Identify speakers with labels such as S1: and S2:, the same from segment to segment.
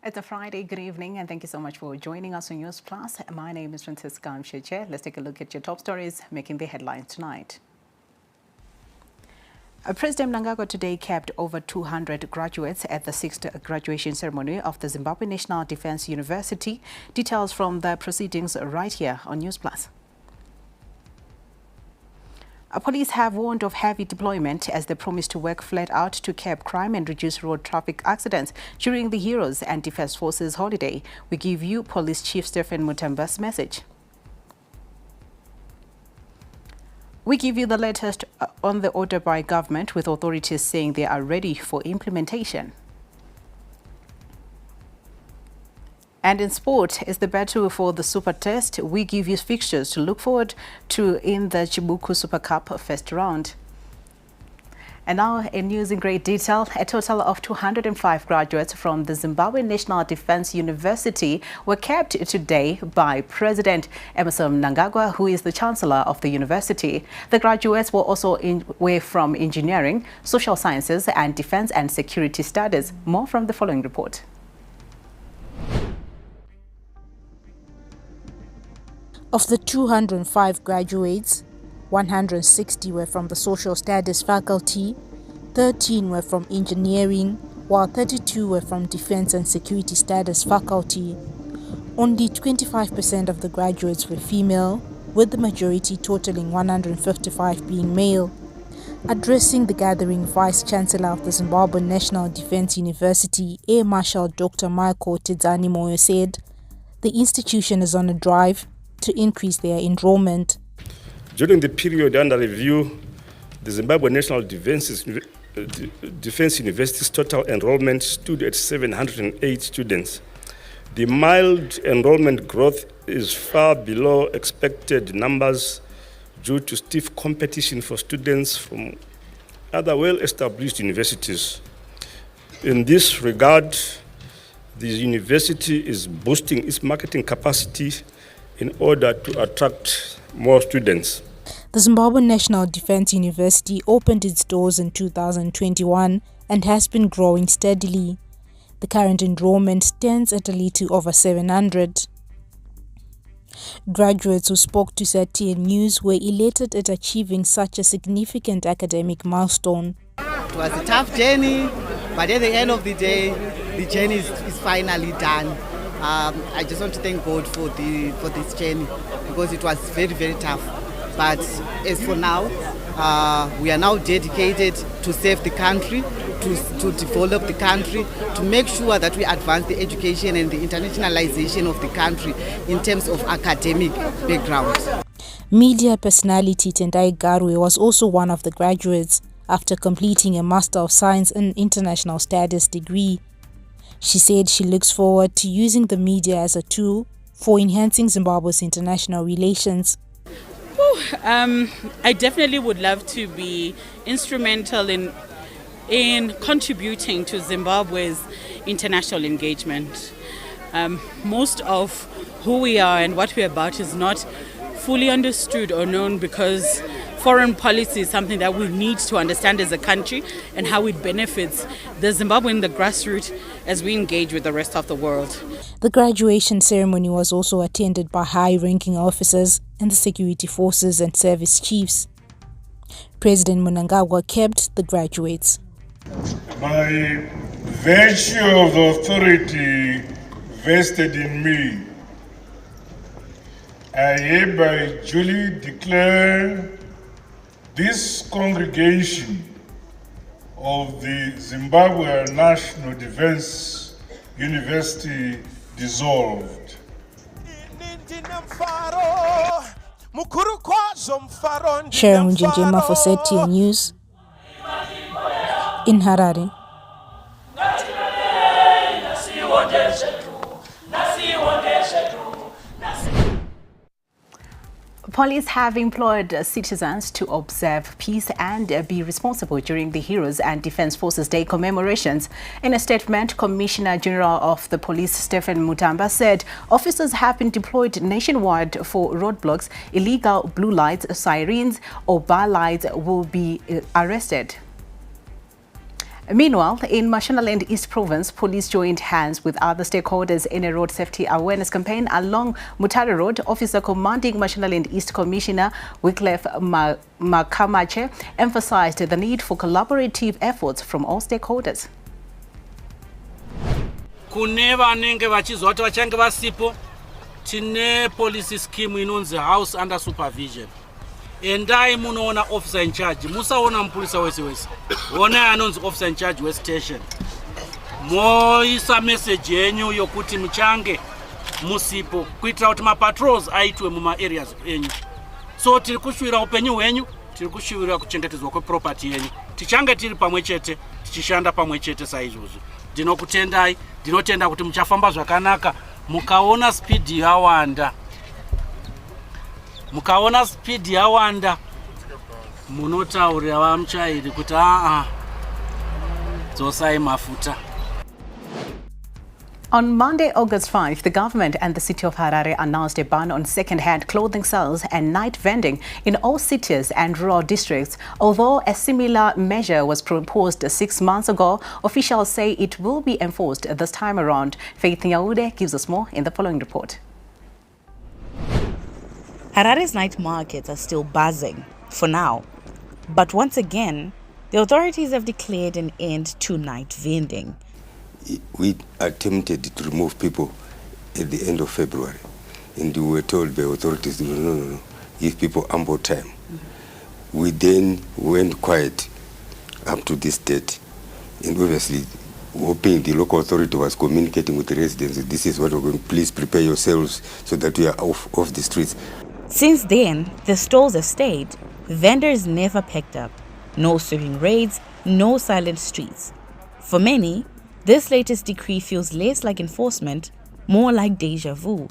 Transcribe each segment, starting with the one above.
S1: It's a Friday. Good evening, and thank you so much for joining us on Newsplus. My name is Francisca Msheche. Let's take a look at your top stories making the headlines tonight. President Mnangagwa today kept over 200 graduates at the 6th graduation ceremony of the Zimbabwe National Defence University. Details from the proceedings right here on Newsplus. Police have warned of heavy deployment as they promise to work flat out to curb crime and reduce road traffic accidents during the Heroes and Defence Forces holiday. We give you Police Chief Stephen Mutamba's message. We give you the latest on the order by government, with authorities saying they are ready for implementation. And in sport, is the battle for the Super Test. We give you fixtures to look forward to in the Chibuku Super Cup first round. And now in news in great detail, a total of 205 graduates from the Zimbabwe National Defence University were kept today by President Emmerson Mnangagwa, who is the Chancellor of the university. The graduates were also from engineering, social sciences and defence and security studies. More from the following report.
S2: Of the 205 graduates, 160 were from the Social Studies faculty, 13 were from engineering, while 32 were from Defense and Security Studies faculty. Only 25% of the graduates were female, with the majority totaling 155 being male. Addressing the gathering, Vice-Chancellor of the Zimbabwe National Defence University, Air Marshal Dr. Michael Tidzani Moyo said, the institution is on a drive to increase their enrollment.
S3: During the period under review, the Zimbabwe National Defence University's total enrollment stood at 708 students. The mild enrollment growth is far below expected numbers due to stiff competition for students from other well-established universities. In this regard, the university is boosting its marketing capacity in order to attract more students.
S2: The Zimbabwe National Defence University opened its doors in 2021 and has been growing steadily. The current enrollment stands at a little over 700. Graduates who spoke to ZTN News were elated at achieving such a significant academic milestone.
S4: It was a tough journey, but at the end of the day, the journey is finally done. I just want to thank God for this journey, because it was very, very tough. But as for now, we are now dedicated to serve the country, to develop the country, to make sure that we advance the education and the internationalization of the country in terms of academic background.
S2: Media personality Tendai Garwe was also one of the graduates after completing a Master of Science in International Studies degree. She said she looks forward to using the media as a tool for enhancing Zimbabwe's international relations.
S5: I definitely would love to be instrumental in contributing to Zimbabwe's international engagement. Most of who we are and what we're about is not fully understood or known, because foreign policy is something that we need to understand as a country and how it benefits the Zimbabwean, the grassroots, as we engage with the rest of the world.
S2: The graduation ceremony was also attended by high-ranking officers and the security forces and service chiefs. President Mnangagwa kept the graduates.
S6: By virtue of the authority vested in me, I hereby duly declare this congregation of the Zimbabwe National Defence University dissolved.
S2: Sharon Njinjema for ZTN News in Harare.
S1: Police have employed citizens to observe peace and be responsible during the Heroes and Defence Forces Day commemorations. In a statement, Commissioner General of the Police Stephen Mutamba said officers have been deployed nationwide for roadblocks, illegal blue lights, sirens or bar lights will be arrested. Meanwhile, in Mashonaland East Province, police joined hands with other stakeholders in a road safety awareness campaign along Mutare Road. Officer commanding Mashonaland East Commissioner Wycliffe Makamache emphasized the need for collaborative efforts from all stakeholders.
S7: Kune vanenge vachizoti vachange vasipo tine policy scheme inonzi house under supervision. Endai munoona officer in charge, musaona mpulisa wese. Ona anonzi officer in charge we station. Moisa message yenyu yokuti mchange musipo kuitira kuti ma patrols aitwe muma areas enyu. So tiri kushuvira upenyu hwenyu, tiri kushuvira kuchengetedzwa kwe property yenyu. Tichange tiri pamwechete, tichishanda pamwechete saizvozvo. Ndinokutendai, ndinotenda kuti muchafamba zvakanaka, mukaona speed yawanda. Mukaona speed yawanda, munotaurira vamuchairi kuti dzosai mafuta.
S1: On Monday, August 5, the government and the city of Harare announced a ban on second-hand clothing sales and night vending in all cities and rural districts. Although a similar measure was proposed 6 months ago, officials say it will be enforced this time around. Faith Nyaude gives us more in the following report.
S8: Harare's night markets are still buzzing, for now. But once again, the authorities have declared an end to night vending.
S9: We attempted to remove people at the end of February, and we were told by authorities, no, give people ample time. We then went quiet up to this date, and obviously hoping the local authority was communicating with the residents, this is what we're going, please prepare yourselves so that we are off the streets.
S8: Since then, the stalls have stayed. Vendors never picked up. No sweeping raids, no silent streets. For many, this latest decree feels less like enforcement, more like deja vu.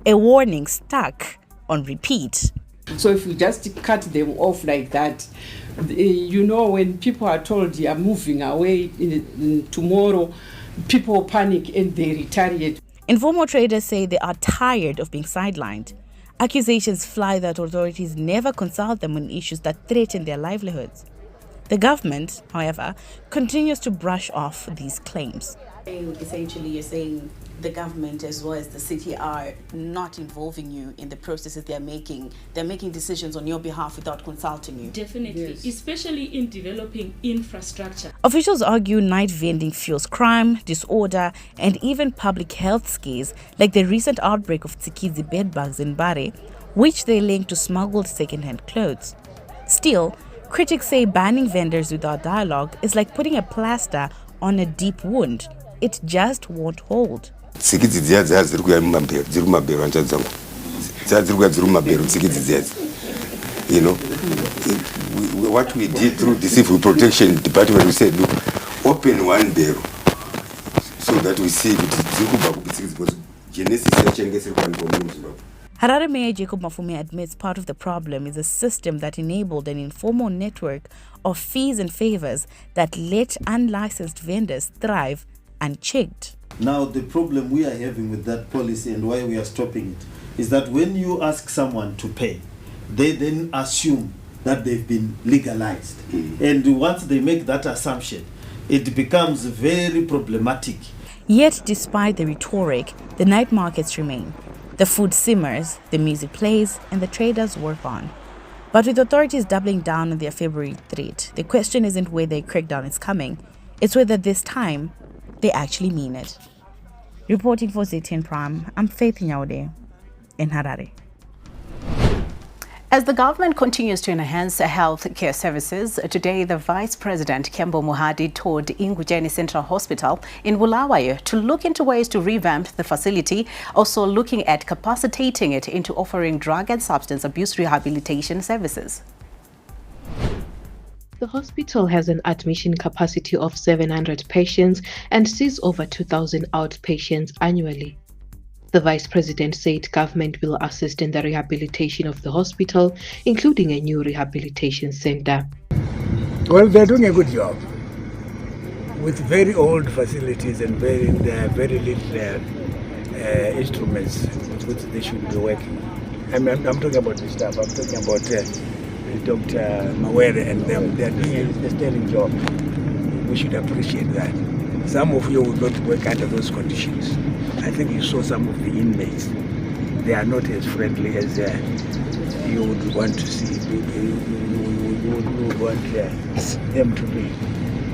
S8: A warning stuck on repeat.
S10: So if you just cut them off like that, you know, when people are told they are moving away tomorrow, people panic and they retaliate.
S8: Informal traders say they are tired of being sidelined. Accusations fly that authorities never consult them on issues that threaten their livelihoods. The government, however, continues to brush off these claims.
S11: Essentially, you're saying the government as well as the city are not involving you in the processes they're making. They're making decisions on your behalf without consulting you.
S12: Definitely, yes. Especially in developing infrastructure.
S8: Officials argue night vending fuels crime, disorder, and even public health scares, like the recent outbreak of Tsikidzi bedbugs in Bare, which they link to smuggled second-hand clothes. Still, critics say banning vendors without dialogue is like putting a plaster on a deep wound. It just won't hold.
S9: You know, what we did through the Civil Protection Department, we said, look, open one barrel so that we see
S8: Harare Mayor Jacob Mafume admits part of the problem is a system that enabled an informal network of fees and favors that let unlicensed vendors thrive unchecked.
S13: Now, the problem we are having with that policy and why we are stopping it is that when you ask someone to pay, they then assume that they've been legalized. And once they make that assumption, it becomes very problematic.
S8: Yet, despite the rhetoric, the night markets remain. The food simmers, the music plays, and the traders work on. But with authorities doubling down on their February threat, the question isn't whether a crackdown is coming, it's whether this time they actually mean it. Reporting for ZTN Prime, I'm Faith Nyaude in Harare.
S1: As the government continues to enhance health care services, today the Vice President Kembo Muhadi toured Ingujeni Central Hospital in Bulawayo to look into ways to revamp the facility, also looking at capacitating it into offering drug and substance abuse rehabilitation services.
S14: The hospital has an admission capacity of 700 patients and sees over 2,000 outpatients annually. The Vice President said government will assist in the rehabilitation of the hospital, including a new rehabilitation center.
S15: Well, they're doing a good job with very old facilities and very little instruments with which they should be working. I'm talking about the staff. I'm talking about Dr. Mawere and them. They're doing a sterling job. We should appreciate that. Some of you will not work under those conditions. I think you saw some of the inmates. They are not as friendly as you would want to see. You would want them to be.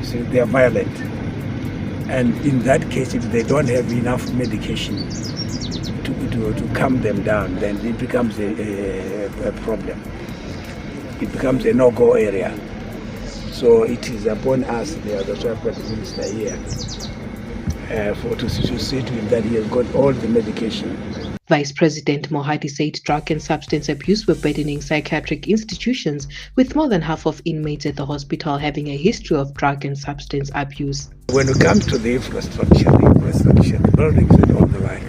S15: So they are violent. And in that case, if they don't have enough medication to calm them down, then it becomes a problem. It becomes a no-go area. So it is upon us, that's why I've got the minister here, to see to him that he has got all the medication.
S14: Vice President Mohadi said drug and substance abuse were burdening psychiatric institutions, with more than half of inmates at the hospital having a history of drug and substance abuse.
S15: When it comes to the infrastructure, the buildings and all the like,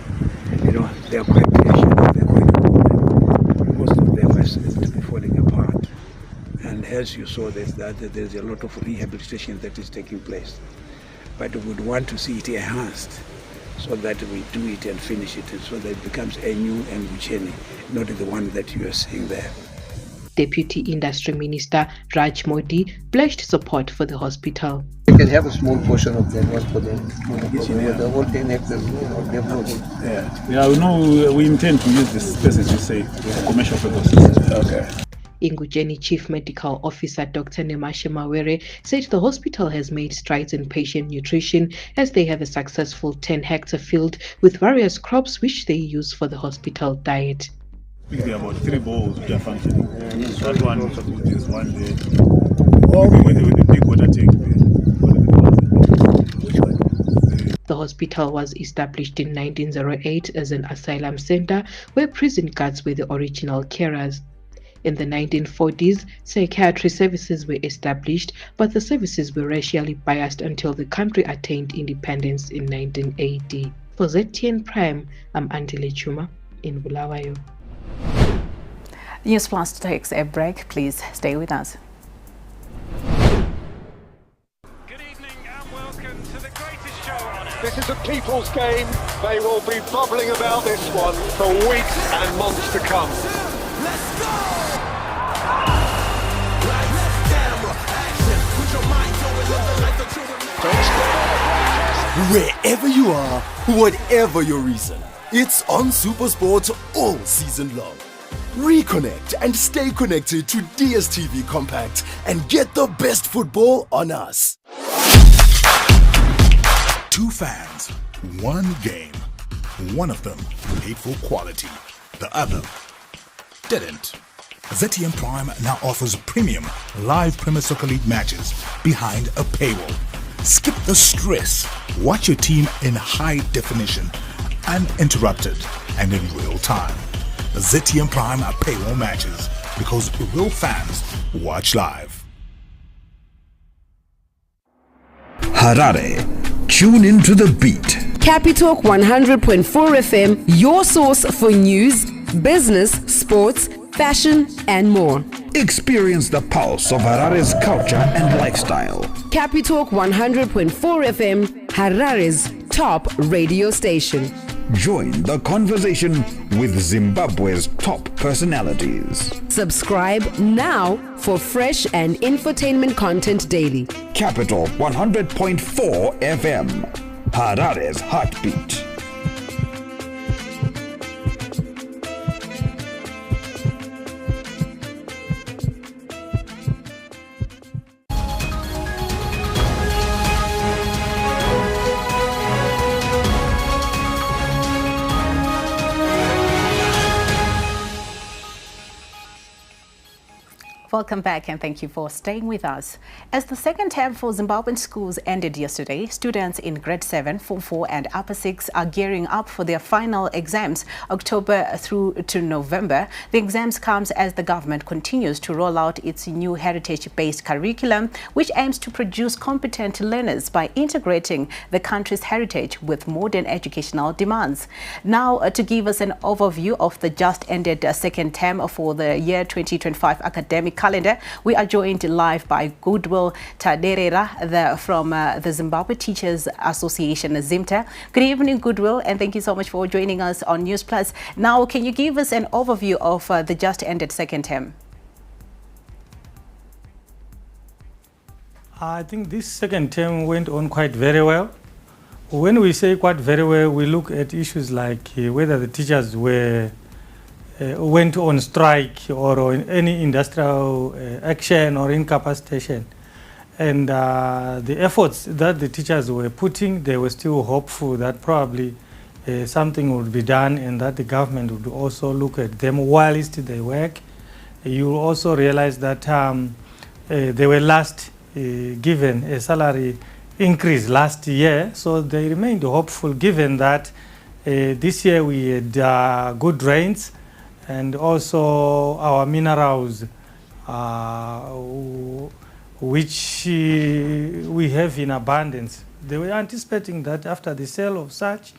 S15: they are quite ancient, they're quite old. Most of them are to be falling apart. And as you saw, there's a lot of rehabilitation that is taking place. But we would want to see it enhanced, so that we do it and finish it, so that it becomes a new Ngucheni, not the one that you are seeing there.
S14: Deputy Industry Minister Raj Modi pledged support for the hospital.
S16: We can have a small portion of them, not for them. The whole thing next
S17: we intend to use this space, as you say, for commercial purposes. Okay.
S14: Ingujeni Chief Medical Officer Dr. Nemashe Mawere said the hospital has made strides in patient nutrition, as they have a successful 10-hectare field with various crops which they use for the hospital diet.
S17: There are about 3 bowls which are functioning. That one is one day. With the big water tank.
S14: The hospital was established in 1908 as an asylum center where prison guards were the original carers. In the 1940s, psychiatry services were established, but the services were racially biased until the country attained independence in 1980. For ZTN Prime, I'm Andile Chuma in Bulawayo.
S1: Newsplus takes a break. Please stay with us.
S18: Good evening and welcome to the greatest show on earth. This is a people's game. They will be bubbling about this one for weeks and months to come. Let's go!
S19: Wherever you are, whatever your reason, it's on SuperSport all season long. Reconnect and stay connected to DSTV Compact and get the best football on us.
S20: 2 fans, 1 game. One of them paid for quality, the other didn't. ZTM Prime now offers premium live Premier Soccer League matches behind a paywall. Skip the stress. Watch your team in high definition, uninterrupted, and in real time. ZTM Prime are paywall matches because real fans watch live.
S21: Harare, tune into the beat.
S22: Capitalk 100.4 FM, your source for news, business, sports, fashion, and more.
S21: Experience the pulse of Harare's culture and lifestyle.
S22: Capitalk 100.4 FM, Harare's top radio station.
S21: Join the conversation with Zimbabwe's top personalities.
S22: Subscribe now for fresh and infotainment content daily.
S21: Capital 100.4 FM, Harare's heartbeat.
S1: Welcome back and thank you for staying with us. As the second term for Zimbabwean schools ended yesterday, students in grade 7, Form 4 and Upper 6 are gearing up for their final exams October through to November. The exams comes as the government continues to roll out its new heritage-based curriculum, which aims to produce competent learners by integrating the country's heritage with modern educational demands. Now, to give us an overview of the just ended second term for the year 2025 academic calendar, we are joined live by Goodwill Taderera from the Zimbabwe Teachers Association, ZIMTA. Good evening, Goodwill, and thank you so much for joining us on Newsplus. Now, can you give us an overview of the just ended second term?
S3: I think this second term went on quite very well. When we say quite very well, we look at issues like whether the teachers went on strike or on any industrial action or incapacitation. And the efforts that the teachers were putting, they were still hopeful that probably something would be done and that the government would also look at them whilst they work. You also realize that they were last given a salary increase last year, so they remained hopeful given that this year we had good rains and also our minerals which we have in abundance. They were anticipating that after the sale of such,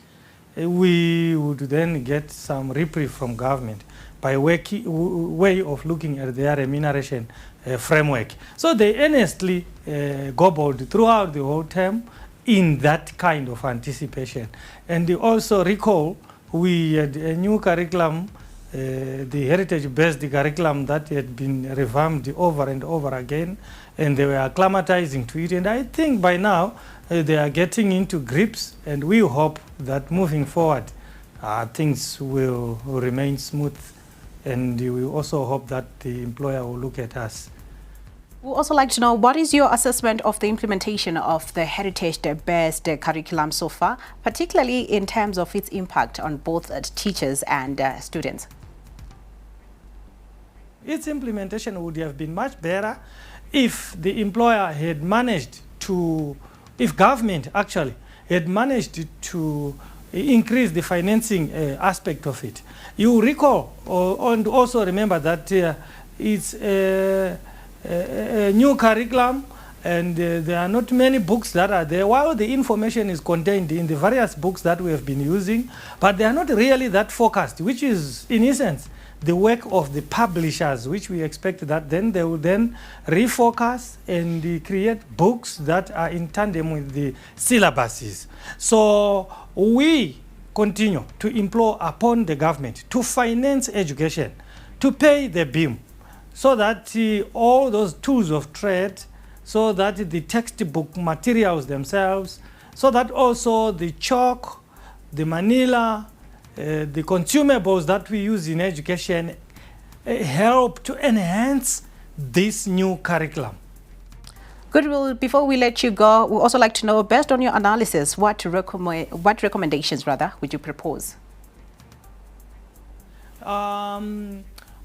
S3: we would then get some reprieve from government by way of looking at their remuneration framework. So they earnestly gobbled throughout the whole term in that kind of anticipation. And you also recall we had a new curriculum, the heritage-based curriculum that had been revamped over and over again, and they were acclimatizing to it. And I think by now they are getting into grips, and we hope that moving forward things will remain smooth. And we also hope that the employer will look at us.
S1: We'd also like to know, what is your assessment of the implementation of the heritage-based curriculum so far, particularly in terms of its impact on both teachers and students?
S3: Its implementation would have been much better if the employer had managed to, if government actually had managed to increase the financing aspect of it. You recall and also remember that it's a new curriculum and there are not many books that are there, while the information is contained in the various books that we have been using, but they are not really that focused, which is in essence the work of the publishers, which we expect that then they will then refocus and create books that are in tandem with the syllabuses. So we continue to implore upon the government to finance education, to pay the beam, so that all those tools of trade, so that the textbook materials themselves, so that also the chalk, the manila, the consumables that we use in education help to enhance this new curriculum.
S1: Good. Well, before we let you go, we'd also like to know, based on your analysis, what recommendations would you propose?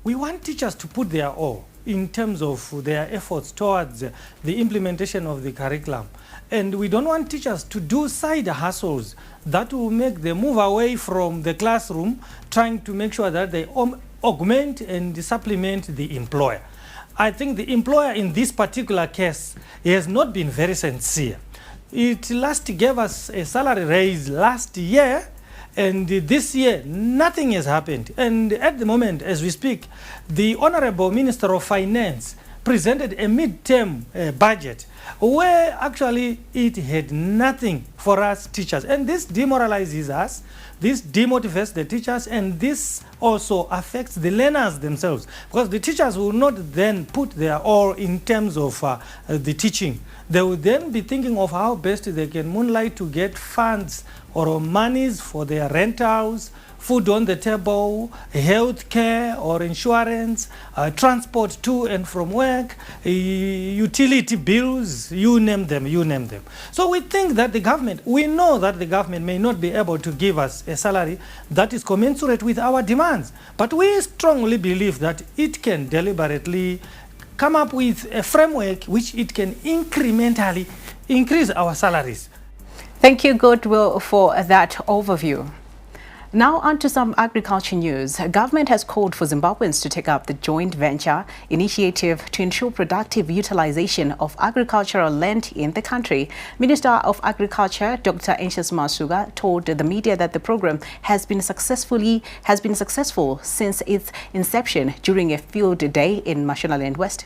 S3: We want teachers to put their all in terms of their efforts towards the implementation of the curriculum. And we don't want teachers to do side hustles that will make them move away from the classroom, trying to make sure that they augment and supplement the employer. I think the employer in this particular case has not been very sincere. It last gave us a salary raise last year, and this year nothing has happened. And at the moment, as we speak, the Honorable Minister of Finance presented a mid-term budget where actually it had nothing for us teachers. And this demoralizes us, this demotivates the teachers, and this also affects the learners themselves, because the teachers will not then put their all in terms of the teaching. They will then be thinking of how best they can moonlight to get funds or monies for their rentals, food on the table, health care or insurance, transport to and from work, utility bills, you name them, you name them. So we think that the government, we know that the government may not be able to give us a salary that is commensurate with our demands, but we strongly believe that it can deliberately come up with a framework which it can incrementally increase our salaries.
S1: Thank you, Goodwill, for that overview. Now on to some agriculture news. Government has called for Zimbabweans to take up the joint venture initiative to ensure productive utilization of agricultural land in the country. Minister of Agriculture, Dr. Anxious Masuga, told the media that the program has been successful since its inception during a field day in Mashonaland West.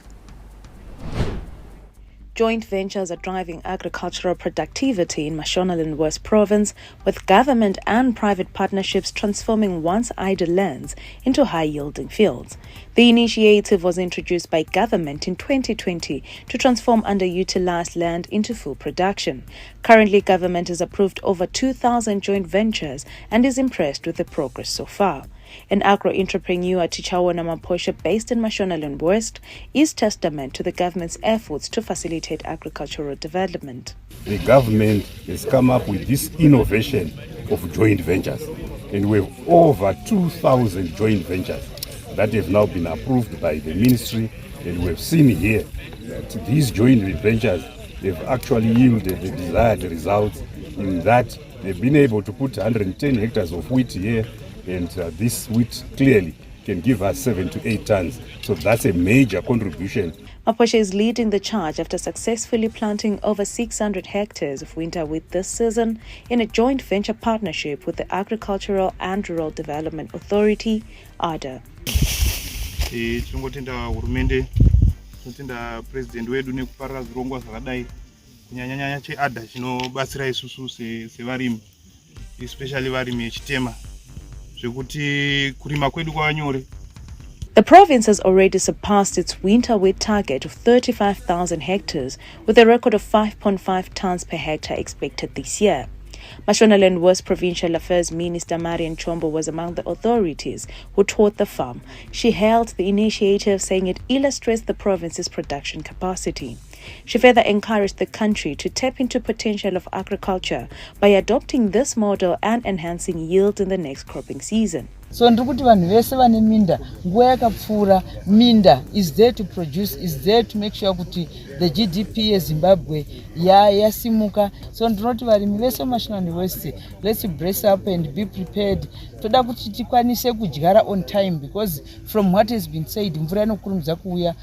S8: Joint ventures are driving agricultural productivity in Mashonaland West Province, with government and private partnerships transforming once idle lands into high-yielding fields. The initiative was introduced by government in 2020 to transform underutilized land into full production. Currently, government has approved over 2,000 joint ventures and is impressed with the progress so far. An agro-entrepreneur, Tichawana Maposha, based in Mashonaland West, is testament to the government's efforts to facilitate agricultural development.
S4: The government has come up with this innovation of joint ventures, and we have over 2,000 joint ventures that have now been approved by the ministry, and we have seen here that these joint ventures have actually yielded the desired results in that they've been able to put 110 hectares of wheat here, and this wheat clearly can give us 7 to 8 tons. So that's a major contribution.
S8: Maposha is leading the charge after successfully planting over 600 hectares of winter wheat this season in a joint venture partnership with the Agricultural and Rural Development Authority, ADA.
S17: Tinotenda hurumende, tinotenda president wedu nekuparira zvirongwa zvakadai kunyanya cheADA chinobatsira isusu sevarimi, especially varimi vechitema.
S8: The province has already surpassed its winter wheat target of 35,000 hectares, with a record of 5.5 tons per hectare expected this year. Mashonaland West Provincial Affairs Minister Marian Chombo was among the authorities who toured the farm. She hailed the initiative, saying it illustrates the province's production capacity. She further encouraged the country to tap into potential of agriculture by adopting this model and enhancing yield in the next cropping season.
S5: So ndikuti vanhu vese vane minda nguva yakapfuura, minda is there to produce, is there to make sure kuti the GDP yeZimbabwe yasimuka. So ndinoti varimi vese Mashonaland West, let's brace up and be prepared. Toda kuti tikwanise kudyara on time, because from what has been said, mvura inokurumidza kuuya.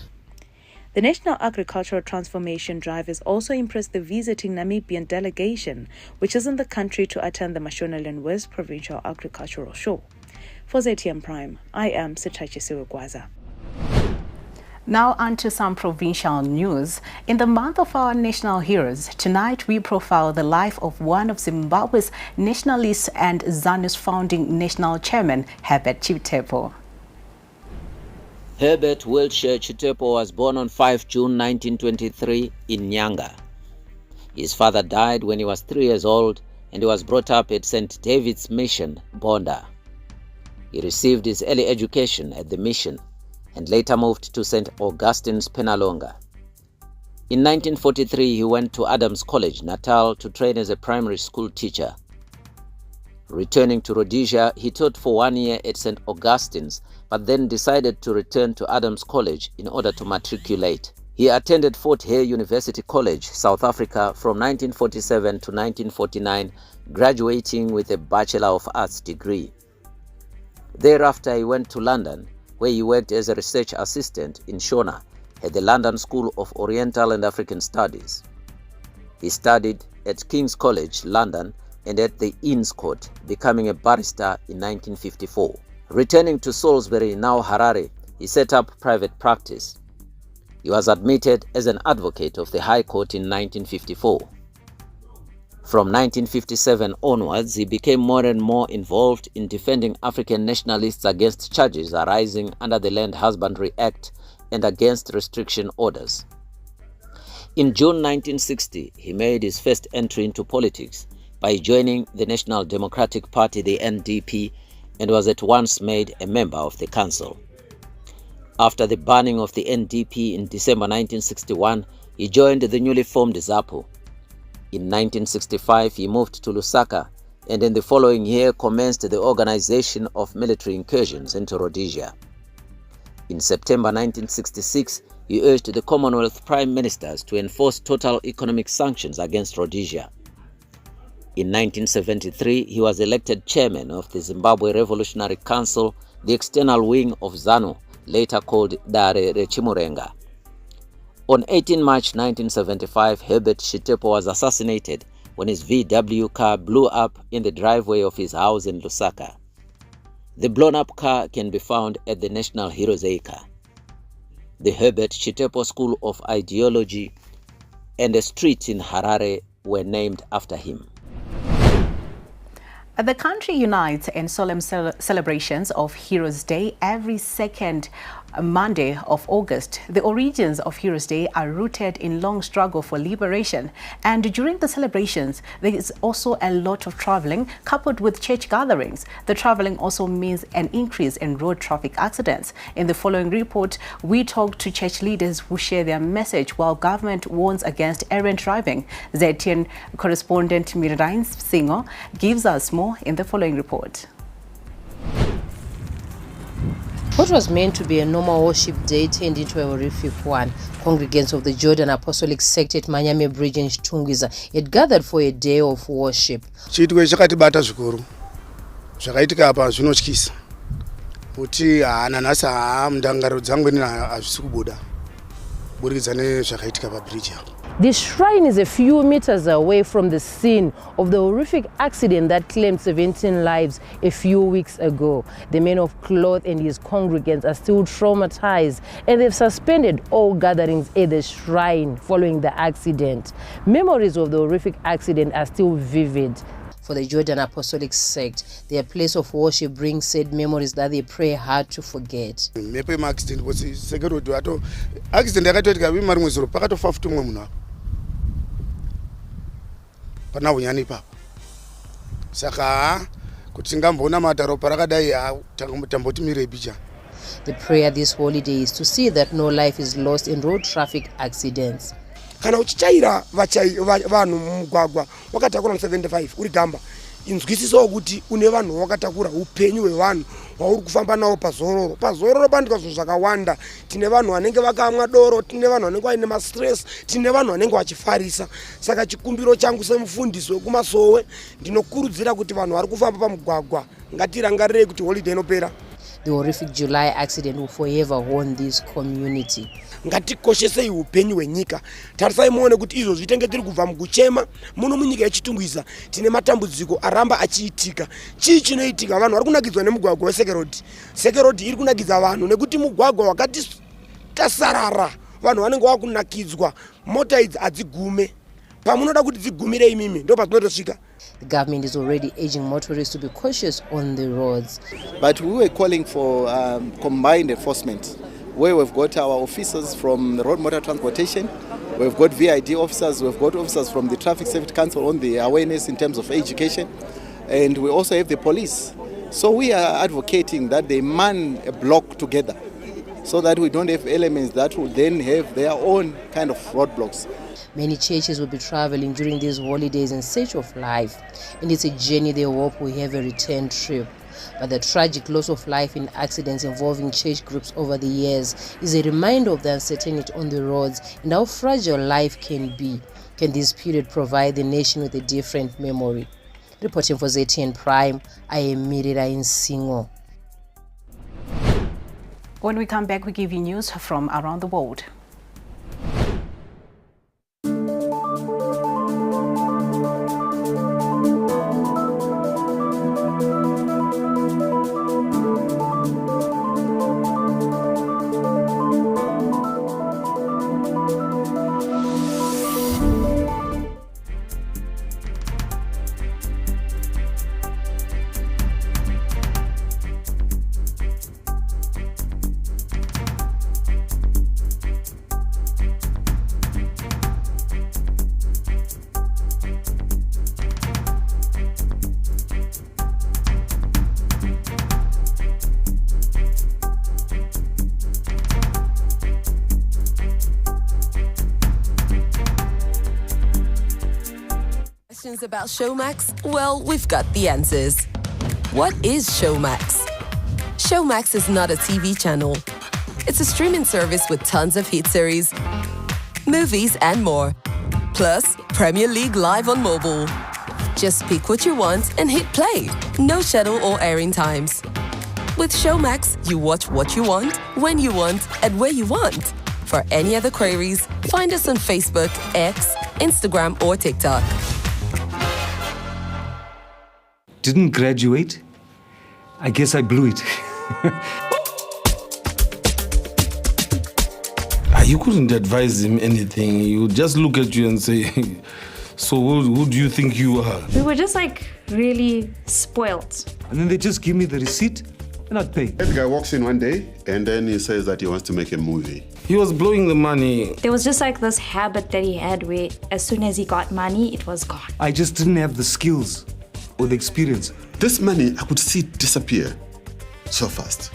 S8: The National Agricultural Transformation Drive has also impressed the visiting Namibian delegation, which is in the country to attend the Mashonaland West Provincial Agricultural Show. For ZTM Prime, I am Sitachi Siwegwaza.
S1: Now on to some provincial news. In the month of our national heroes, tonight we profile the life of one of Zimbabwe's nationalists and ZANU's founding national chairman, Herbert Chitepo.
S23: Herbert Wiltshire Chitepo was born on 5 June 1923 in Nyanga. His father died when he was 3 years old, and he was brought up at St. David's Mission, Bonda. He received his early education at the mission and later moved to St. Augustine's, Penalonga. In 1943, he went to Adams College, Natal, to train as a primary school teacher. Returning to Rhodesia, he taught for 1 year at St. Augustine's, but then decided to return to Adams College in order to matriculate. He attended Fort Hare University College, South Africa from 1947 to 1949, graduating with a Bachelor of Arts degree. Thereafter, he went to London, where he worked as a research assistant in Shona at the London School of Oriental and African Studies. He studied at King's College, London, and at the Inns Court, becoming a barrister in 1954. Returning to Salisbury, now Harare, he set up private practice. He was admitted as an advocate of the High Court in 1954. From 1957 onwards, he became more and more involved in defending African nationalists against charges arising under the Land Husbandry Act and against restriction orders. In June 1960, he made his first entry into politics by joining the National Democratic Party, the NDP, and was at once made a member of the council. After the banning of the NDP in December 1961, he joined the newly formed ZAPU. In 1965, he moved to Lusaka, and in the following year commenced the organization of military incursions into Rhodesia. In September 1966, he urged the Commonwealth Prime Ministers to enforce total economic sanctions against Rhodesia. In 1973, he was elected chairman of the Zimbabwe Revolutionary Council, the external wing of ZANU, later called Dare Rechimurenga. On 18 March 1975, Herbert Chitepo was assassinated when his VW car blew up in the driveway of his house in Lusaka. The blown-up car can be found at the National Heroes Acre. The Herbert Chitepo School of Ideology and a street in Harare were named after him.
S1: The country unites in solemn celebrations of Heroes' Day every second Monday of August. The origins of Heroes' Day are rooted in long struggle for liberation, and during the celebrations there is also a lot of traveling coupled with church gatherings. The traveling also means an increase in road traffic accidents. In the following report, we talk to church leaders who share their message while government warns against errant driving. ZTN correspondent Mirain Singo gives us more in the following report.
S2: What was meant to be a normal worship day turned into a horrific one. Congregants of the Jordan Apostolic Sect at Manyame Bridge in Chitungwiza had gathered for a day of worship.
S6: Chitwe chakatibata zvikuru. Zvakaitika apa zvinotyisa. Kuti ananasa mundangaro dzangu hazvisi kubuda. Burikidza nezvakaitika pabridge apo.
S2: The shrine is a few meters away from the scene of the horrific accident that claimed 17 lives a few weeks ago. The man of cloth and his congregants are still traumatized, and they've suspended all gatherings at the shrine following the accident. Memories of the horrific accident are still vivid. For the Jordan Apostolic Sect, their place of worship brings sad memories that they pray hard to forget.
S6: The
S2: prayer this holiday is to see that no life is lost in road traffic accidents.
S6: Kana uchichaira vanhu mumugwagwa wakatakura 75 uri gamba inzwisiso kuti une vanhu wakatakura upenyu hwevanhu wauri kufamba nawo pazororo pandika zvinhu zvakawanda. Tine vanhu vanenge vakamwa doro, tine vanhu vanenge vaine mastress, tine vanhu vanenge vachifarisa. Saka chikumbiro changu semufundisi wekumasowe ndinokurudzira kuti vanhu vari kufamba pamugwagwa ngatirangarire kuti holiday inopera.
S2: The horrific July accident will forever haunt this community.
S6: Ngatikoshesei upenyu hwenyika. Tarisai muone kuti izvo zvitenge tiri kubva mukuchema muno munyika yechitungwiza tine matambudziko aramba achiitika. Chii chinoitika? Vanhu vari kunakidzwa nemugwagwa wesekerodi. Sekerodi iri kunakidza vanhu nekuti mugwagwa wakati tasarara. Vanhu vanenge vakunakidzwa, mota idzi hadzigume. Pamunoda kuti dzigumire imimi ndo patinotosvika.
S2: The government is already urging motorists to be cautious on the roads.
S7: But we were calling for combined enforcement, where we've got our officers from the Road Motor Transportation, we've got VID officers, we've got officers from the Traffic Safety Council on the awareness in terms of education, and we also have the police. So we are advocating that they man a block together so that we don't have elements that will then have their own kind of roadblocks.
S2: Many churches will be traveling during these holidays in search of life, and it's a journey they hope will have a return trip. But the tragic loss of life in accidents involving church groups over the years is a reminder of the uncertainty on the roads and how fragile life can be. Can this period provide the nation with a different memory? Reporting for ZTN Prime, I am Mirain Singo.
S1: When we come back, we give you news from around the world.
S24: About Showmax? Well, we've got the answers. What is Showmax? Showmax is not a TV channel. It's a streaming service with tons of hit series, movies and more. Plus, Premier League live on mobile. Just pick what you want and hit play. No schedule or airing times. With Showmax, you watch what you want, when you want, and where you want. For any other queries, find us on Facebook, X, Instagram, or TikTok.
S25: Didn't graduate. I guess I blew it.
S9: You couldn't advise him anything. He would just look at you and say, so who do you think you are?
S10: We were just like really spoilt.
S25: And then they just give me the receipt and I'd pay.
S11: The guy walks in one day and then he says that he wants to make a movie.
S9: He was blowing the money.
S10: There was just like this habit that he had where as soon as he got money, it was gone.
S25: I just didn't have the skills or the experience.
S11: This money, I could see it disappear so fast.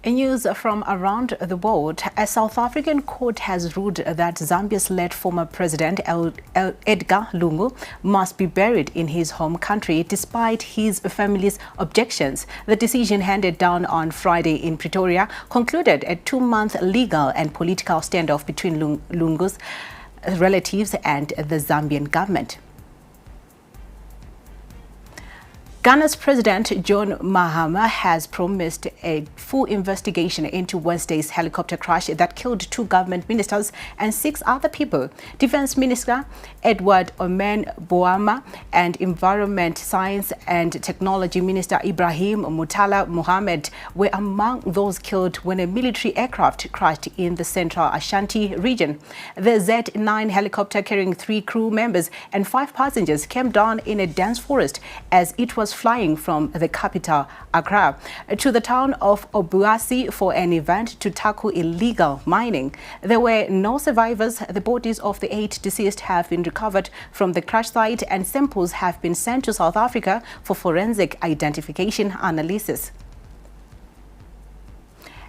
S1: In news from around the world, a South African court has ruled that Zambia's late former president Edgar Lungu must be buried in his home country despite his family's objections. The decision handed down on Friday in Pretoria concluded a 2-month legal and political standoff between Lungu's relatives and the Zambian government. Ghana's President John Mahama has promised a full investigation into Wednesday's helicopter crash that killed 2 government ministers and 6 other people. Defense Minister Edward Omen Boama and Environment, Science and Technology Minister Ibrahim Mutala Mohamed were among those killed when a military aircraft crashed in the central Ashanti region. The Z-9 helicopter carrying 3 crew members and 5 passengers came down in a dense forest as it was flying from the capital, Accra, to the town of Obuasi for an event to tackle illegal mining. There were no survivors. The bodies of the 8 deceased have been recovered from the crash site and samples have been sent to South Africa for forensic identification analysis.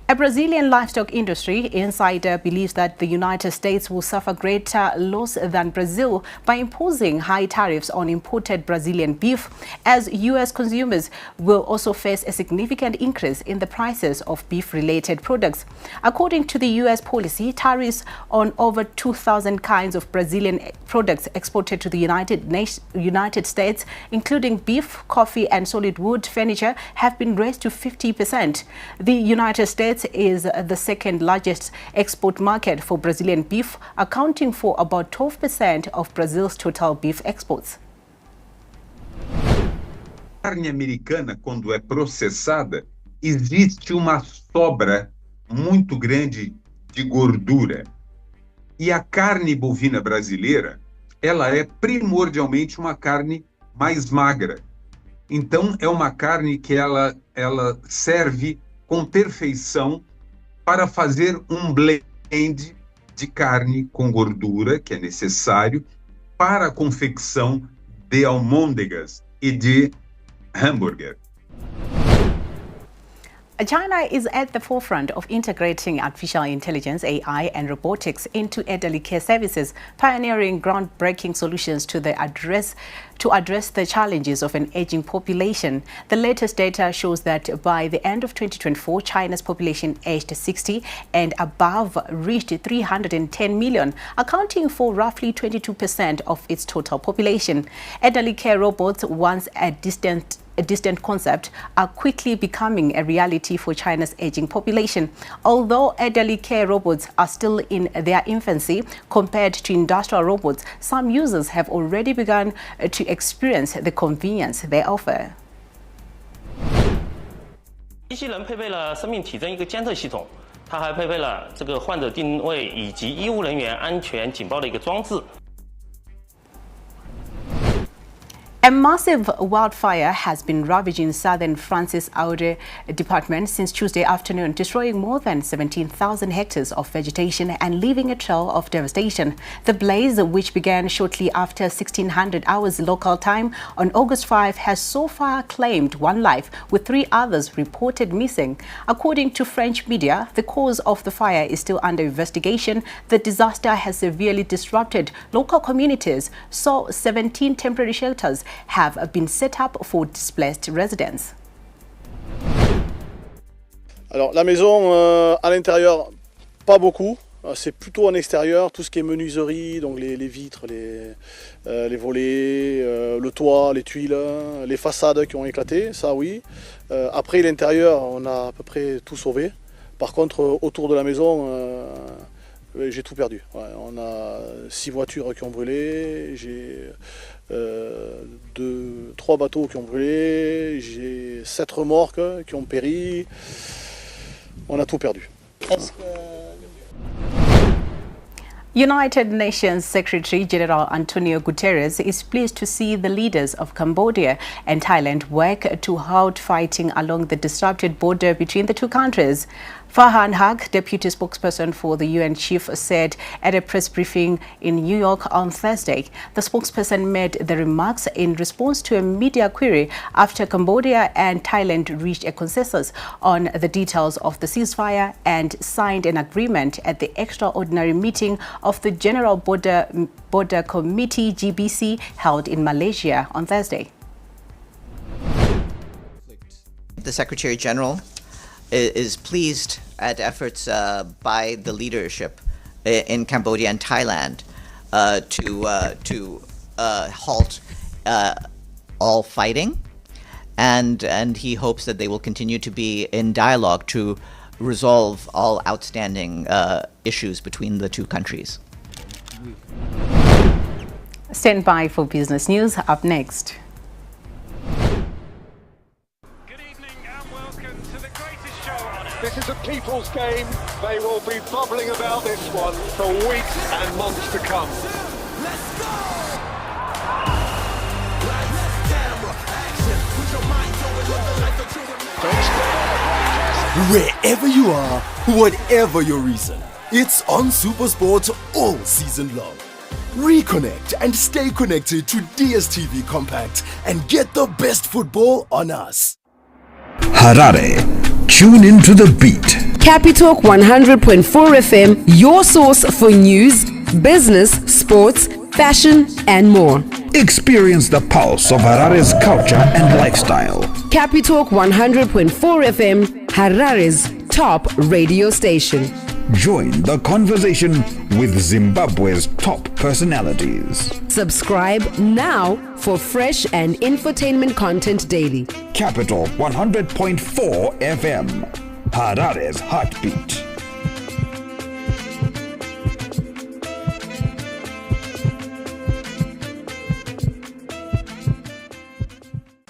S1: A Brazilian livestock industry insider believes that the United States will suffer greater loss than Brazil by imposing high tariffs on imported Brazilian beef, as U.S. consumers will also face a significant increase in the prices of beef-related products. According to the U.S. policy, tariffs on over 2,000 kinds of Brazilian products exported to the United States, including beef, coffee and solid wood furniture, have been raised to 50%. The United States is the second largest export market for Brazilian beef, accounting for about 12% of Brazil's total beef exports.
S12: A carne americana, quando é processada, existe uma sobra muito grande de gordura. E a carne bovina brasileira, ela é primordialmente uma carne mais magra. Então, é uma carne que ela serve com perfeição para fazer um blend de carne com gordura, que é necessário para a confecção de almôndegas e de hambúrguer.
S1: China is at the forefront of integrating artificial intelligence, AI, and robotics into elderly care services, pioneering groundbreaking solutions to address the challenges of an aging population. The latest data shows that by the end of 2024, China's population aged 60 and above reached 310 million, accounting for roughly 22% of its total population. Elderly care robots, once a distant concept, are quickly becoming a reality for China's aging population. Although elderly care robots are still in their infancy compared to industrial robots, some users have already begun to experience the convenience they offer.
S13: 机器人配备了生命体征一个监测系统，它还配备了这个患者定位以及医务人员安全警报的一个装置。
S1: A massive wildfire has been ravaging southern France's Aude department since Tuesday afternoon, destroying more than 17,000 hectares of vegetation and leaving a trail of devastation. The blaze, which began shortly after 1600 hours local time on August 5, has so far claimed 1 life, with 3 others reported missing. According to French media, the cause of the fire is still under investigation. The disaster has severely disrupted local communities, so 17 temporary shelters have been set up for displaced residents.
S26: Alors la maison à l'intérieur, pas beaucoup.
S14: C'est plutôt en extérieur, tout ce qui est menuiserie, donc les vitres, les volets, le toit, les tuiles, les façades qui ont éclaté, ça oui. Après l'intérieur, on a à peu près tout sauvé. Par contre, autour de la maison, j'ai tout perdu. Ouais, on a 6 voitures qui ont brûlé, j'ai 3 bateaux qui ont brûlé, j'ai 7 remorques qui ont péri. On a tout perdu.
S1: United Nations Secretary General Antonio Guterres is pleased to see the leaders of Cambodia and Thailand work to halt fighting along the disrupted border between the two countries. Farhan Haq, deputy spokesperson for the UN chief, said at a press briefing in New York on Thursday. The spokesperson made the remarks in response to a media query after Cambodia and Thailand reached a consensus on the details of the ceasefire and signed an agreement at the extraordinary meeting of the General Border Committee GBC held in Malaysia on Thursday.
S15: The Secretary General is pleased at efforts by the leadership in Cambodia and Thailand to halt all fighting, and he hopes that they will continue to be in dialogue to resolve all outstanding issues between the two countries.
S1: Stand by for business news up next.
S16: This is a people's game. They will be bubbling about this one for weeks and months to come. Let's go!
S18: Wherever you are, whatever your reason, it's on SuperSport all season long. Reconnect and stay connected to DSTV Compact and get the best football on us.
S21: Harare. Tune into the beat.
S22: Capitalk 100.4 FM, your source for news, business, sports, fashion, and more.
S21: Experience the pulse of Harare's culture and lifestyle.
S22: Capitalk 100.4 FM, Harare's top radio station.
S21: Join the conversation with Zimbabwe's top personalities.
S22: Subscribe now for fresh and infotainment content daily.
S21: Capital 100.4 FM, Harare's heartbeat.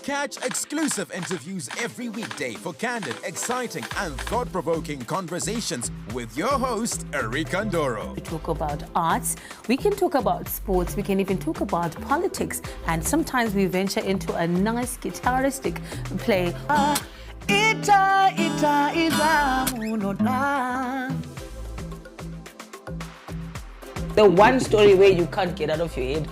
S19: Catch exclusive interviews every weekday for candid, exciting and thought-provoking conversations with your host, Erika Ndoro.
S26: We talk about arts, we can talk about sports, we can even talk about politics, and sometimes we venture into a nice guitaristic play. The one story where you can't get out of your head.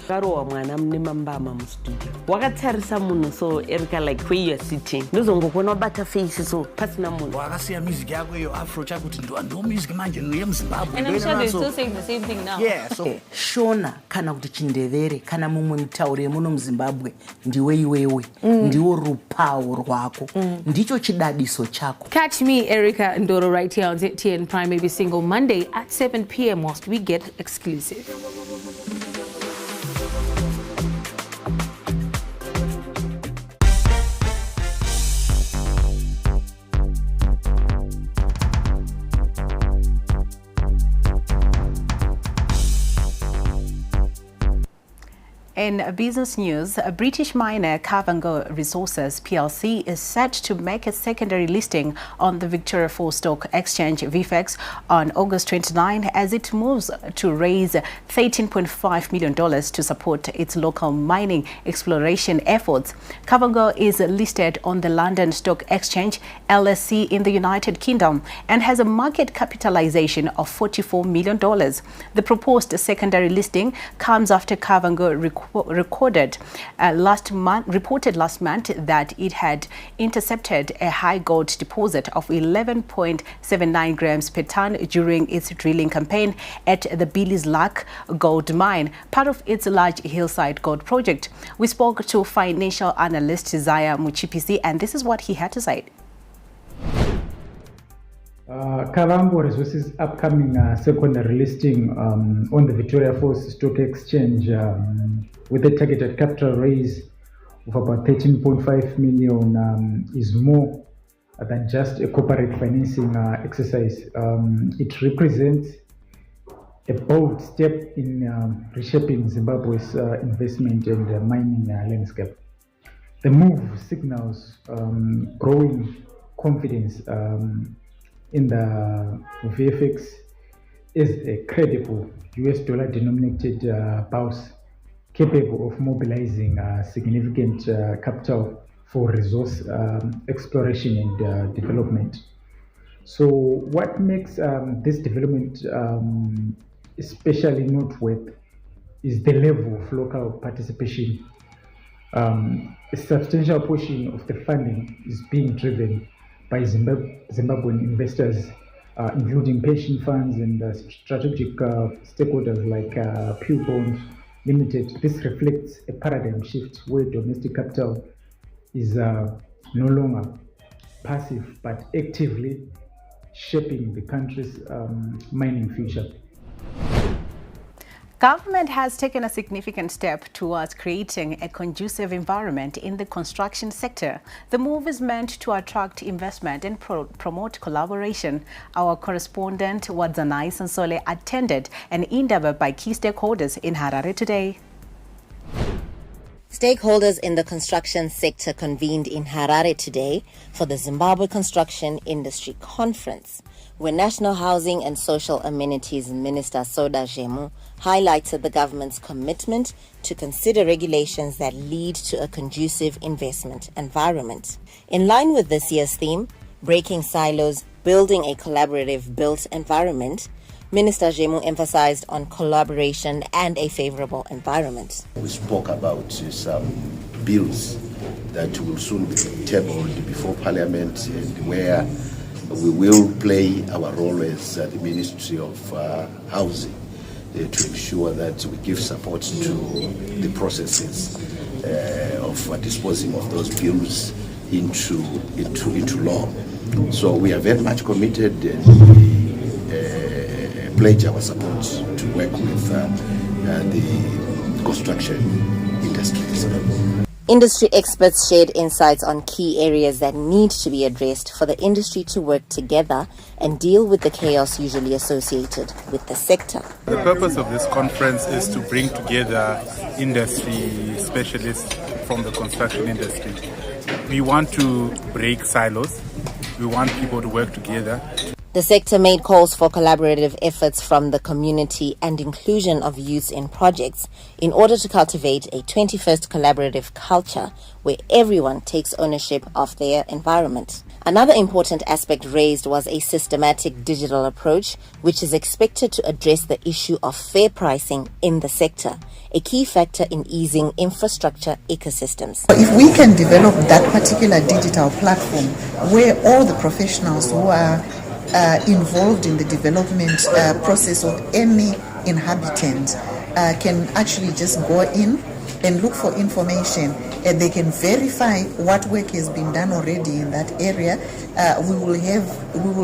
S26: Wakatarisa munhu so Erika like where you are sitting. Ndozongokona bata face so pasina munhu.
S21: Wakasiya music yako yo afro chakuti ndo music manje yemuZimbabwe.
S26: And I'm sure they're still saying the same thing now.
S21: Yeah, so
S27: Shona kana kuti chindevere kana mumwe mutauri muno muZimbabwe ndiwe iwewe ndiwo rupawo rwako ndicho chidadiso chako.
S26: Catch me, Erika Ndoro, right here on ZTN Prime every single Monday at 7 p.m. whilst we get exclusive.
S1: In business news, a British miner Kavango Resources plc is set to make a secondary listing on the Victoria Falls Stock Exchange (VFEX) on August 29 as it moves to raise $13.5 million to support its local mining exploration efforts. Kavango is listed on the London Stock Exchange (LSE) in the United Kingdom and has a market capitalization of $44 million. The proposed secondary listing comes after Kavango reported last month that it had intercepted a high gold deposit of 11.79 grams per ton during its drilling campaign at the Billy's Luck gold mine, part of its large hillside gold project. We spoke to financial analyst Zaya Muchipisi, and this is what he had to say.
S3: Kalambo Resources' upcoming secondary listing on the Victoria Falls Stock Exchange with a targeted capital raise of about 13.5 million is more than just a corporate financing exercise. It represents a bold step in reshaping Zimbabwe's investment and mining landscape. The move signals growing confidence in the VFX is a credible US dollar denominated pulse capable of mobilizing significant capital for resource exploration and development. So what makes this development especially noteworthy is the level of local participation. A substantial portion of the funding is being driven by Zimbabwean investors, including pension funds and strategic stakeholders like Pew Bond Limited. This reflects a paradigm shift where domestic capital is no longer passive but actively shaping the country's mining future.
S1: Government has taken a significant step towards creating a conducive environment in the construction sector. The move is meant to attract investment and promote collaboration. Our correspondent Wadzanai Sansole attended an endeavor by key stakeholders in Harare today.
S4: Stakeholders in the construction sector convened in Harare today for the Zimbabwe Construction Industry Conference, where National Housing and Social Amenities Minister Soda Jemu highlighted the government's commitment to consider regulations that lead to a conducive investment environment. In line with this year's theme, Breaking Silos, Building a Collaborative Built Environment, Minister Jemu emphasized on collaboration and a favorable environment.
S5: We spoke about some bills that will soon be tabled before Parliament, and where we will play our role as the Ministry of Housing to ensure that we give support to the processes of disposing of those bills into law. So we are very much committed, and we pledge our support to work with the construction industry.
S4: Industry experts shared insights on key areas that need to be addressed for the industry to work together and deal with the chaos usually associated with the sector.
S8: The purpose of this conference is to bring together industry specialists from the construction industry. We want to break silos. We want people to work together.
S4: The sector made calls for collaborative efforts from the community and inclusion of youth in projects in order to cultivate a 21st collaborative culture where everyone takes ownership of their environment. Another important aspect raised was a systematic digital approach, which is expected to address the issue of fair pricing in the sector, a key factor in easing infrastructure ecosystems.
S17: If we can develop that particular digital platform where all the professionals who are involved in the development process of any inhabitant can actually just go in and look for information, and they can verify what work has been done already in that area, we will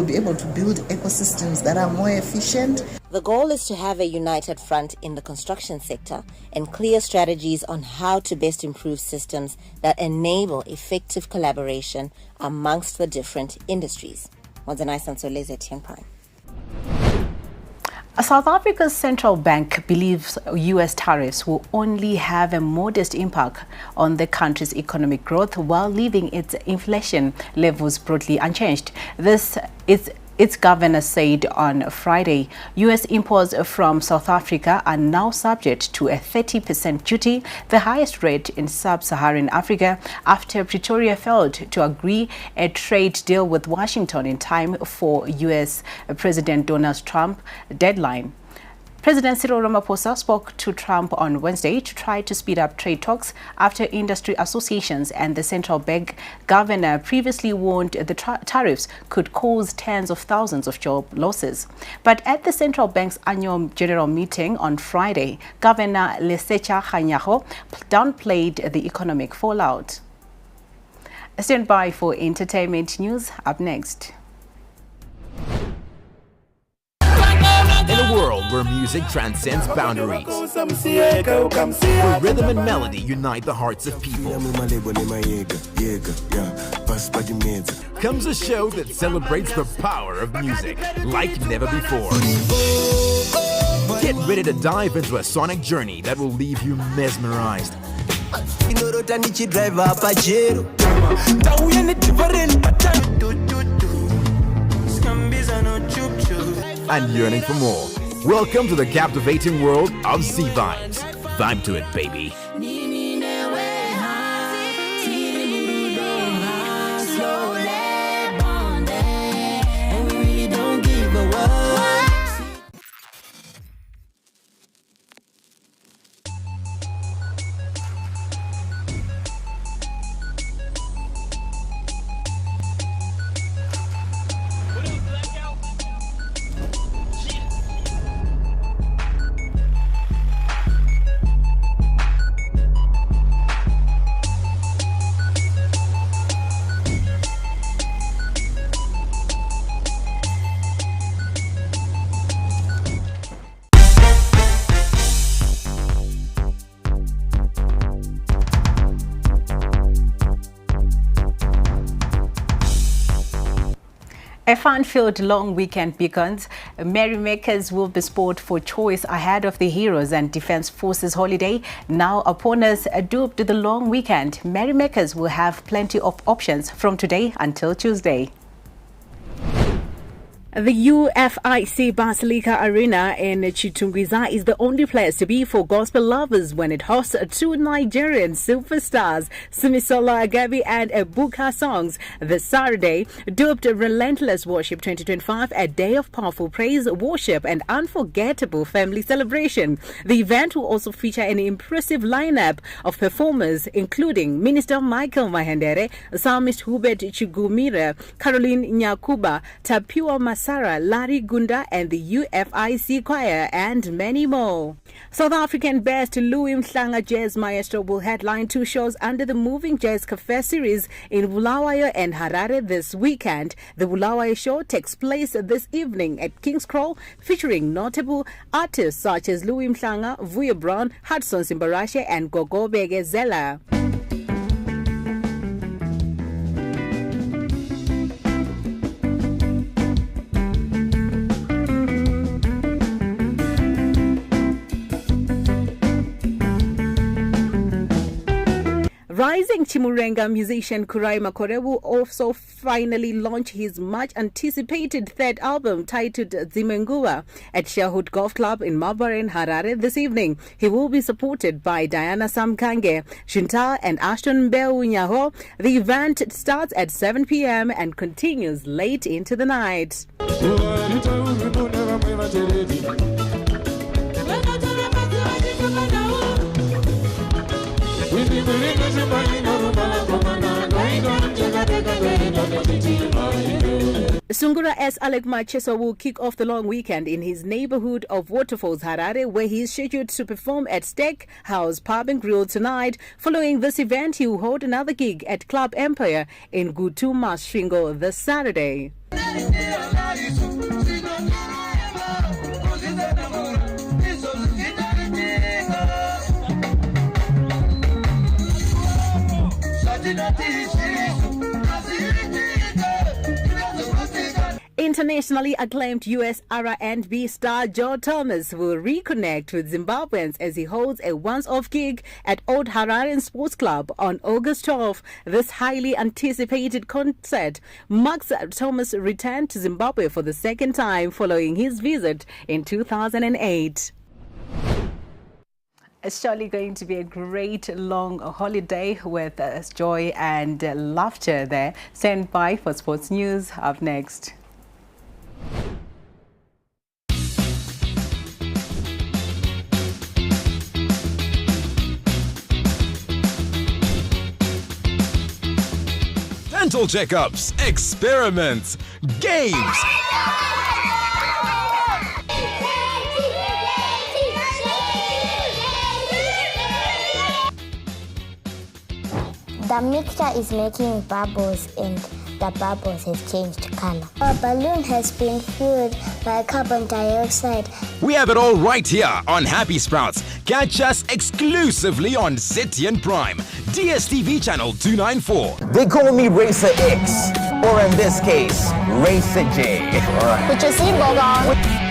S17: be able to build ecosystems that are more efficient.
S4: The goal is to have a united front in the construction sector and clear strategies on how to best improve systems that enable effective collaboration amongst the different industries.
S1: South Africa's central bank believes U.S. tariffs will only have a modest impact on the country's economic growth while leaving its inflation levels broadly unchanged. This is its governor said on Friday. U.S. imports from South Africa are now subject to a 30% duty, the highest rate in sub-Saharan Africa, after Pretoria failed to agree a trade deal with Washington in time for U.S. President Donald Trump's deadline. President Cyril Ramaphosa spoke to Trump on Wednesday to try to speed up trade talks after industry associations and the central bank governor previously warned the tariffs could cause tens of thousands of job losses. But at the central bank's annual general meeting on Friday, Governor Lesetja Kganyago downplayed the economic fallout. Stand by for entertainment news up next.
S19: In a world where music transcends boundaries, where rhythm and melody unite the hearts of people, comes a show that celebrates the power of music like never before. Get ready to dive into a sonic journey that will leave you mesmerized and yearning for more. Welcome to the captivating world of Z Vibes. Vibe to it, baby.
S1: A fun-filled long weekend beacons. Merrymakers will be sport for choice ahead of the Heroes and Defence Forces holiday. Now upon us, duped the long weekend, merrymakers will have plenty of options from today until Tuesday. The UFIC Basilica Arena in Chitungwiza is the only place to be for gospel lovers when it hosts two Nigerian superstars, Simisola Agabi and Ebuka Songs, this Saturday. Dubbed Relentless Worship 2025, a day of powerful praise, worship and unforgettable family celebration. The event will also feature an impressive lineup of performers, including Minister Michael Mahendere, Psalmist Hubert Chigumira, Caroline Nyakuba, Tapua Masara, Larry Gunda and the UFIC Choir, and many more. South African best Louis Mhlanga Jazz Maestro will headline two shows under the Moving Jazz Cafe series in Bulawayo and Harare this weekend. The Bulawayo show takes place this evening at King's Crow, featuring notable artists such as Louis Mhlanga, Vuyo Brown, Hudson Simbarashe and Gogo Begezela. Rising Chimurenga musician Kurai Makore will also finally launch his much-anticipated third album titled Zimengua at Sherwood Golf Club in Marlborough in Harare this evening. He will be supported by Diana Samkange, Shinta and Ashton Mbeu Nyaho. The event starts at 7 p.m. and continues late into the night. Sungura S. Alec Macheso will kick off the long weekend in his neighborhood of Waterfalls, Harare, where he is scheduled to perform at Steak House Pub and Grill tonight. Following this event, he will hold another gig at Club Empire in Gutu Mashingo this Saturday. Internationally acclaimed US R&B star Joe Thomas will reconnect with Zimbabweans as he holds a once-off gig at Old Harare Sports Club on August 12. This highly anticipated concert marks Thomas' return to Zimbabwe for the second time following his visit in 2008. It's surely going to be a great long holiday with joy and laughter there. Stand by for sports news up next.
S19: Dental checkups, experiments, games.
S2: The mixture is making bubbles and the bubbles have changed color. Our balloon has been filled by carbon dioxide.
S19: We have it all right here on Happy Sprouts. Catch us exclusively on ZTN Prime, DSTV channel 294.
S6: They call me Racer X, or in this case, Racer J.
S2: Put your seatbelt on.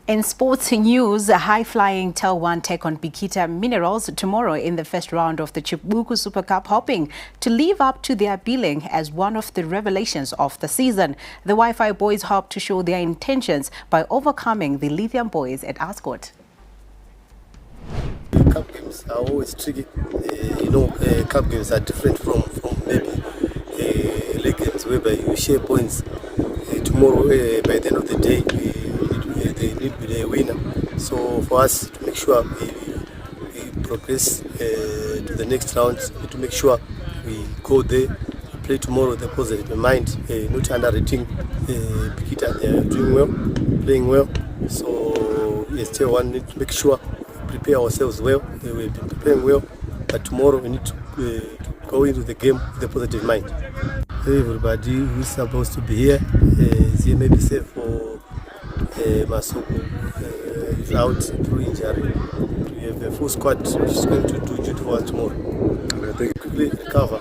S1: In sports news, high-flying Tel1 take on Bikita Minerals tomorrow in the first round of the Chibuku Super Cup, hoping to live up to their billing as one of the revelations of the season. The Wi-Fi boys hope to show their intentions by overcoming the Lithium boys at Ascot.
S7: Cup games are always tricky. Cup games are different from maybe league games whereby you share points. Tomorrow, by the end of the day, they need to be a winner. So for us to make sure we progress to the next round, we need to make sure we go there, play tomorrow with a positive mind, not underrating Bikita. They are doing well, playing well. So yes, Tel1 need to make sure we prepare ourselves well. We've been preparing well, but tomorrow we need to go into the game with a positive mind. Everybody who's supposed to be here is here, maybe safe for Masuku is out through injury. We have a full squad which is going to do duty for us tomorrow. They quickly recover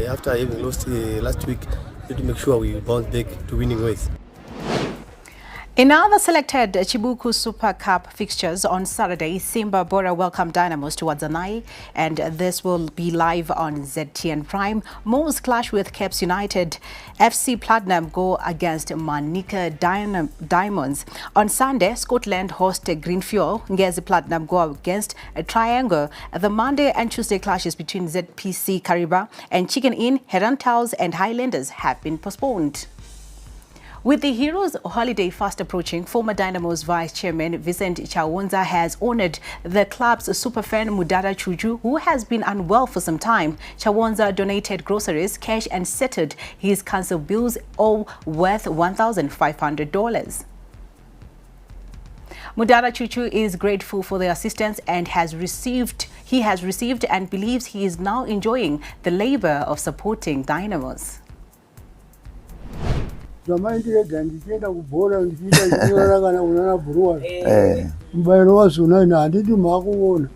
S7: after having lost last week. We need to make sure we bounce back to winning ways.
S1: In other selected Chibuku Super Cup fixtures on Saturday, Simba Bora welcome Dynamos to Wadzanai, and this will be live on ZTN Prime. Moles clash with Caps United. FC Platinum go against Manika Diamonds. On Sunday, Scotland host Green Fuel. Ngezi Platinum go against a Triangle. The Monday and Tuesday clashes between ZPC Kariba and Chicken Inn, Herentals and Highlanders have been postponed. With the Heroes holiday fast approaching, former Dynamos Vice Chairman Vincent Chawonza has honored the club's superfan Mudara Chuju, who has been unwell for some time. Chawonza donated groceries, cash and settled his council bills, all worth $1,500. Mudara Chuchu is grateful for the assistance and he has received and believes he is now enjoying the labor of supporting Dynamos.
S9: Ndichienda kubhora ndichiita chinorara kana kunana bhuruwa mubairo wazona ina handiti makuona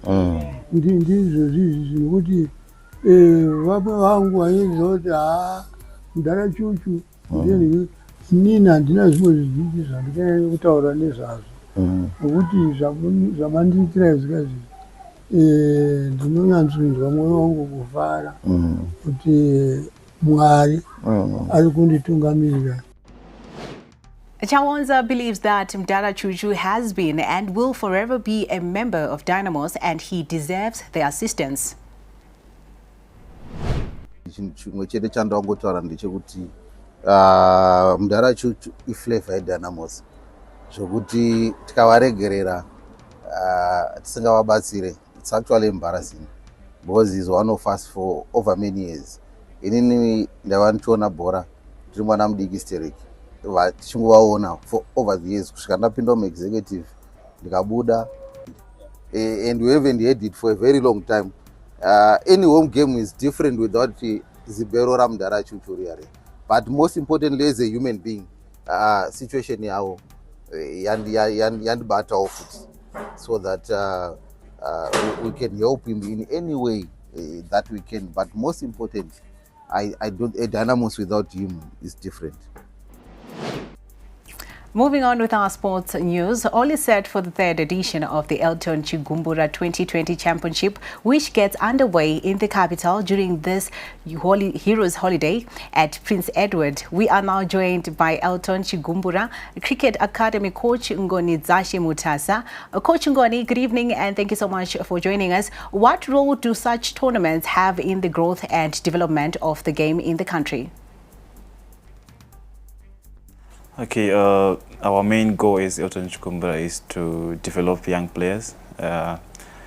S9: ndizvo zvizvi zvekuti vape vangu vanyenzisa kuti Mudara Chuchu inini handina zvimwe zvizhinji zvandikanyanya kutaura nezvazvo nokuti zvamandiitira zvikazvi ndinonyanzvinzwa mwoyo wangu kufara kuti Mwari ari kunditungamirira.
S1: Chawonza believes that Mudara Chuchu has been and will forever be a member of Dynamos and he deserves their assistance.
S20: Chimwe chete chandakungotaura ndechekuti Mudara Chuchu iflavor yeDynamos zvokuti tikavaregerera tisingavabatsire, it's actually embarrassing because he's one of us for over many years. Inini ndava ndichiona bhora tiri mwana mudiki stereki tichingovaona for over the years kusvika ndapinda muexecutive ndikabuda and we haven't had it for a very long time. Any home game is different without zibero raMudara Chuchu really. But most importantly, as a human being, situation yavo yandibatawo futi so that we can help him in any way that we can. But most important, a Dynamos without him is different.
S1: Moving on with our sports news, all is set for the third edition of the Elton Chigumbura 2020 Championship, which gets underway in the capital during this Heroes Holiday at Prince Edward. We are now joined by Elton Chigumbura Cricket Academy coach Ngoni Zashi Mutasa. Coach Ngoni, good evening and thank you so much for joining us. What role do such tournaments have in the growth and development of the game in the country?
S10: Okay, our main goal is Elton Chigumbura is to develop young players.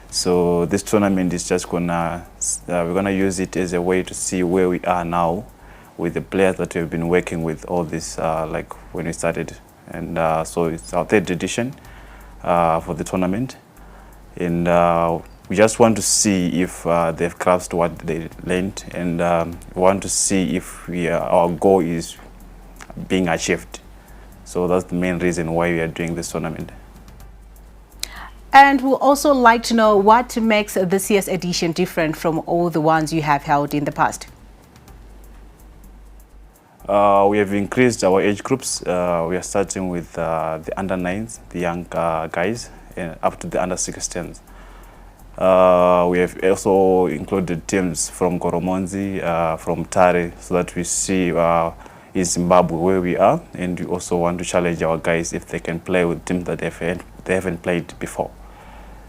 S10: So this tournament is just we're gonna use it as a way to see where we are now with the players that we've been working with all this, like when we started. And so it's our third edition for the tournament. And we just want to see if they've grasped what they learned, and we want to see if our goal is being achieved. So that's the main reason why we are doing this tournament.
S1: And we'll also like to know what makes this year's edition different from all the ones you have held in the past.
S10: We have increased our age groups. We are starting with the under-9s, the young guys, up to the under-16s. We have also included teams from Goromonzi, from Tare, so that we see in Zimbabwe where we are, and we also want to challenge our guys if they can play with teams that they haven't played before.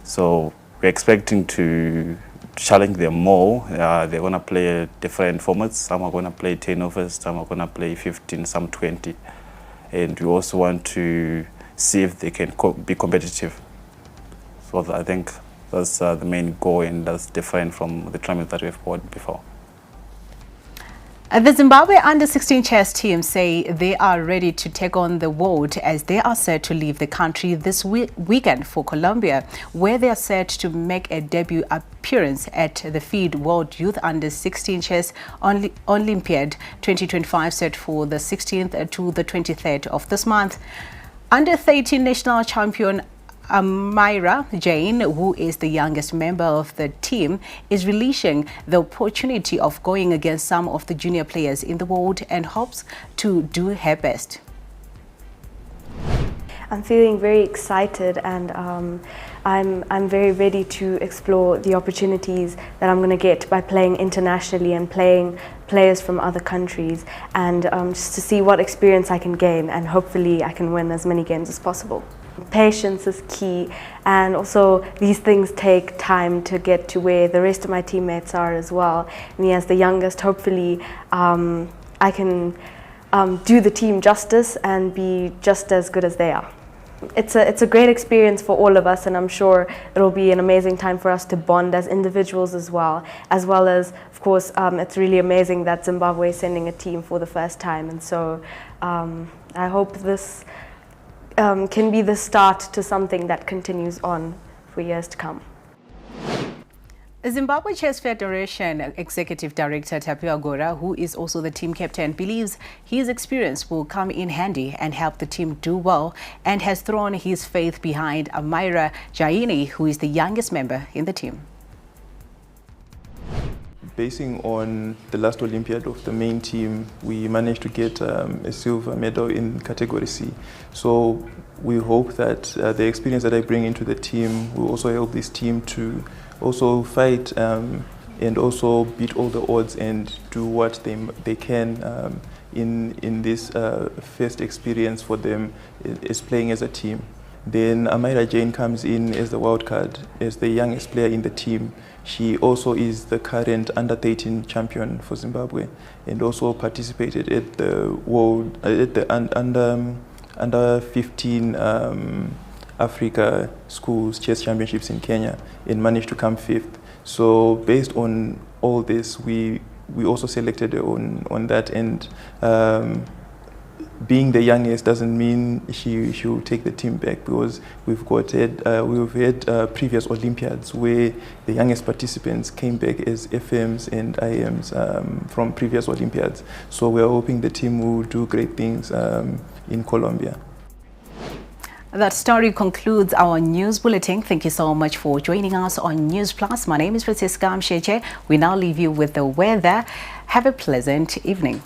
S10: So we're expecting to challenge them more. They're going to play different formats. Some are going to play 10 overs, some are going to play 15, some 20. And we also want to see if they can be competitive. So I think that's the main goal, and that's different from the tournament that we've played before.
S1: The Zimbabwe under-16 chess team say they are ready to take on the world as they are set to leave the country this weekend for Colombia, where they are set to make a debut appearance at the FIDE World Youth Under-16 Chess Olympiad 2025, set for the 16th to the 23rd of this month. Under-13 national champion Amira Jane, who is the youngest member of the team, is relishing the opportunity of going against some of the junior players in the world and hopes to do her best.
S11: I'm feeling very excited, and I'm very ready to explore the opportunities that I'm going to get by playing internationally and playing players from other countries, and just to see what experience I can gain, and hopefully I can win as many games as possible. Patience is key, and also these things take time to get to where the rest of my teammates are as well. Me as the youngest, hopefully I can do the team justice and be just as good as they are. It's a great experience for all of us, and I'm sure it'll be an amazing time for us to bond as individuals as well as, of course, it's really amazing that Zimbabwe is sending a team for the first time, and so I hope this can be the start to something that continues on for years to come.
S1: Zimbabwe Chess Federation Executive Director Tapiwa Gora, who is also the team captain, believes his experience will come in handy and help the team do well, and has thrown his faith behind Amira Jaini, who is the youngest member in the team.
S12: Basing on the last Olympiad of the main team, we managed to get a silver medal in category C. So we hope that the experience that I bring into the team will also help this team to also fight and also beat all the odds and do what they can in this first experience for them is playing as a team. Then Amira Jane comes in as the wild card, as the youngest player in the team. She also is the current under-13 champion for Zimbabwe, and also participated at the world under 15 Africa Schools Chess Championships in Kenya, and managed to come 5th. So based on all this, we also selected her on that, and being the youngest doesn't mean she will take the team back, because we've had previous Olympiads where the youngest participants came back as FMs and IMs from previous Olympiads. So we're hoping the team will do great things in Colombia.
S1: That story concludes our news bulletin. Thank you so much for joining us on Newsplus. My name is Francisca Msheche. We now leave you with the weather. Have a pleasant evening.